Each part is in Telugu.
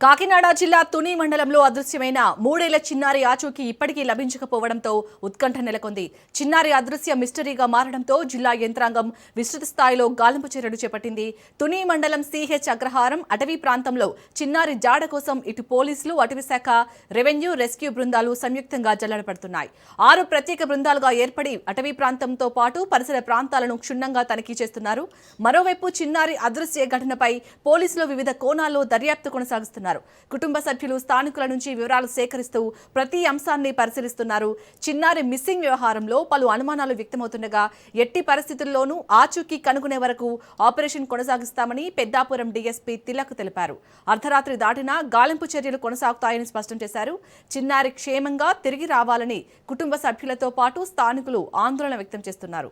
కాకినాడ జిల్లా తుని మండలంలో అదృశ్యమైన మూడేళ్ల చిన్నారి ఆచూకీ ఇప్పటికీ లభించకపోవడంతో ఉత్కంఠ నెలకొంది. చిన్నారి అదృశ్య మిస్టరీగా మారడంతో జిల్లా యంత్రాంగం విస్తృత స్థాయిలో గాలింపు చర్యలు చేపట్టింది. తుని మండలం సిహెచ్ అగ్రహారం అటవీ ప్రాంతంలో చిన్నారి జాడ కోసం ఇటు పోలీసులు, అటవీ శాఖ, రెవెన్యూ, రెస్క్యూ బృందాలు సంయుక్తంగా జల్లెడపడుతున్నాయి. 6 ప్రత్యేక బృందాలుగా ఏర్పడి అటవీ ప్రాంతంతో పాటు పరిసర ప్రాంతాలను క్షుణ్ణంగా తనిఖీ చేస్తున్నారు. మరోవైపు చిన్నారి అదృశ్య ఘటనపై పోలీసులు వివిధ కోణాల్లో దర్యాప్తు కొనసాగిస్తున్నారు. కుటుంబ సభ్యులు స్థానికుల నుంచి వివరాలు సేకరిస్తూ ప్రతి అంశాన్ని పరిశీలిస్తున్నారు. చిన్నారి మిస్సింగ్ వ్యవహారంలో పలు అనుమానాలు వ్యక్తమవుతుండగా ఎట్టి పరిస్థితుల్లోనూ ఆచూకీ కనుగొనే వరకు ఆపరేషన్ కొనసాగిస్తామని పెద్దాపురం డీఎస్పీ తిలక్ తెలిపారు. అర్ధరాత్రి దాటినా గాలింపు చర్యలు కొనసాగుతాయని స్పష్టం చేశారు. చిన్నారి క్షేమంగా తిరిగి రావాలని కుటుంబ సభ్యులతో పాటు స్థానికులు ఆందోళన వ్యక్తం చేస్తున్నారు.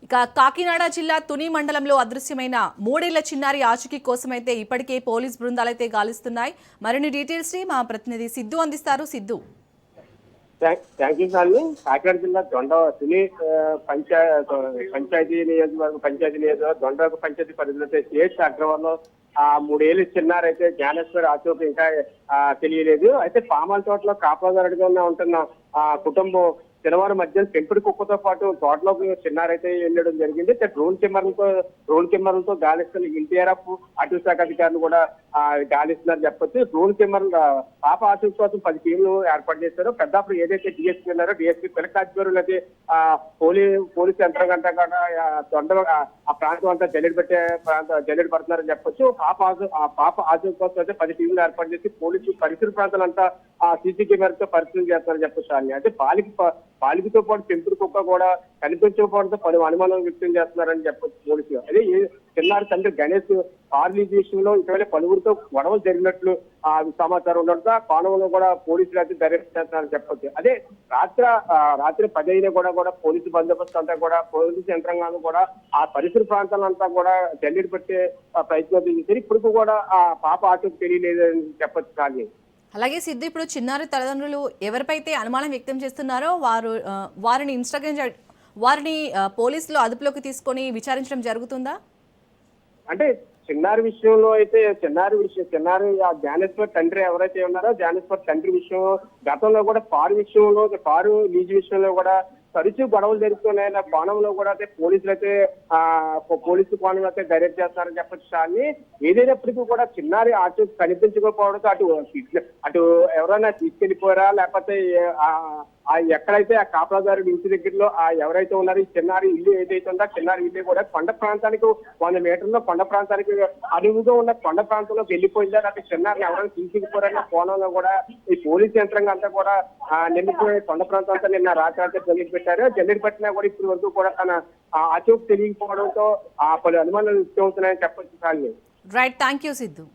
ఇక కాకినాడ జిల్లా తుని మండలంలో అదృశ్యమైన మూడేళ్ల చిన్నారి ఆచూకీ కోసమైతే ఇప్పటికే పోలీస్ బృందాలైతే గాలిస్తున్నాయి. మరిన్ని డీటెయిల్స్ ని మా ప్రతినిధి సిద్ధు అందిస్తారు. సిద్ధు, థ్యాంక్ యూ సార్ని. కాకినాడ జిల్లా తుని పంచాయతీ నియోజకవర్గం దొండకు పంచాయతీ పరిధిలో సిహెచ్ అగ్రవాల్లో 3 ఏళ్ళ చిన్నారైతే జ్ఞానేశ్వర్ ఆచూకీ ఇంకా తెలియలేదు. అయితే పామాల తోటలో కాపలాదారుడిగా ఉంటున్న కుటుంబం శనివారం మధ్యాహ్నం పెంపుడు కుక్కతో పాటు తోటలోకి చిన్నారైతే వెళ్ళడం జరిగింది. డ్రోన్ కెమెరాలతో గాలిస్తున్న ఎన్టీఆర్ఎఫ్ అటవీ శాఖ అధికారులు కూడా గాలిస్తున్నారు చెప్పొచ్చు. డ్రోన్ కెమెరా పాప ఆచూకీ కోసం 10 టీంలు ఏర్పాటు చేశారు. పెద్దాపురం ఏదైతే డిఎస్పీ ఉన్నారో డిఎస్పీ పిలక ఆధ్వర్యంలో అయితే పోలీసు యంత్రాంగం ఆ ప్రాంతం అంతా జల్లెడ పడుతున్నారని చెప్పొచ్చు. పాప ఆచూకీ కోసం అయితే 10 టీంలు ఏర్పాటు చేసి పోలీసు పరిసర ప్రాంతాలంతా సీసీ కెమెరాతో పరిశీలన చేస్తారని చెప్పొచ్చు. అయితే బాలికతో పాటు పెంపుడు కుక్క కూడా కనిపించకపోవడంతో పలు అనుమానం వ్యక్తం చేస్తున్నారని చెప్పొచ్చు పోలీసులు. అదే చిన్నారి తండ్రి గణేష్ కార్ లీజ్ విషయంలో ఇటీవల పలువురితో గొడవలు జరిగినట్లు సమాచారం ఉండడంతో ఆ కోణంలో కూడా పోలీసులు అయితే దర్యాప్తు చేస్తున్నారని చెప్పొచ్చు. అదే రాత్రి 10 అయినా కూడా పోలీసు బందోబస్తు అంతా కూడా పోలీసు యంత్రాంగాన్ని కూడా ఆ పరిసర ప్రాంతాలంతా కూడా జల్లెడ పెట్టే ప్రయత్నం చేశారు. ఇప్పుడు కూడా ఆ పాప ఆచూకీ తెలియలేదని చెప్పొచ్చు. కానీ అలాగే సిద్ధు, ఇప్పుడు చిన్నారి తల్లిదండ్రులు ఎవరిపైతే అనుమానం వ్యక్తం చేస్తున్నారో వారిని పోలీసులు అదుపులోకి తీసుకొని విచారించడం జరుగుతుందా? అంటే చిన్నారి విషయంలో అయితే చిన్నారి ఆ జ్ఞానేశ్వర్ తండ్రి ఎవరైతే ఉన్నారో జ్ఞానేశ్వర్ తండ్రి విషయం గతంలో కూడా కారు లీజు విషయంలో కూడా తరచూ గొడవలు జరుగుతున్నాయన్న కోణంలో కూడా అయితే పోలీసు కోణంలో అయితే దర్యాప్తు చేస్తారని చెప్పొచ్చు. కానీ ఏదైనప్పటికీ కూడా చిన్నారి ఆచూకీ కనిపించకపోవడంతో అటు ఎవరైనా తీసుకెళ్లిపోయారా, లేకపోతే ఎక్కడైతే ఆ కాపలాదారుడి ఇంటి దగ్గరలో ఎవరైతే ఉన్నారో ఈ చిన్నారి ఇల్లు ఏదైతే ఉందో చిన్నారి ఇల్లు కూడా కొండ ప్రాంతానికి 100 మీటర్లో కొండ ప్రాంతానికి అడుగుగా ఉన్న కొండ ప్రాంతంలోకి వెళ్ళిపోయిందా, లేకపోతే చిన్నారిని ఎవరైనా తీసుకెళ్లిపోయారన్న కోణంలో కూడా ఈ పోలీసు యంత్రాంగం అంతా కూడా నిన్నపోయే కొండ ప్రాంతం అంతా నిన్న రాత్రి జల్లెడ పెట్టారు. జల్లెడ పెట్టినా కూడా ఇప్పటి వరకు కూడా తన ఆచూకీ తెలియకపోవడంతో పలు అనుమానాలు వ్యక్తం అవుతున్నాయని చెప్పొచ్చు. Right, thank you Siddhu.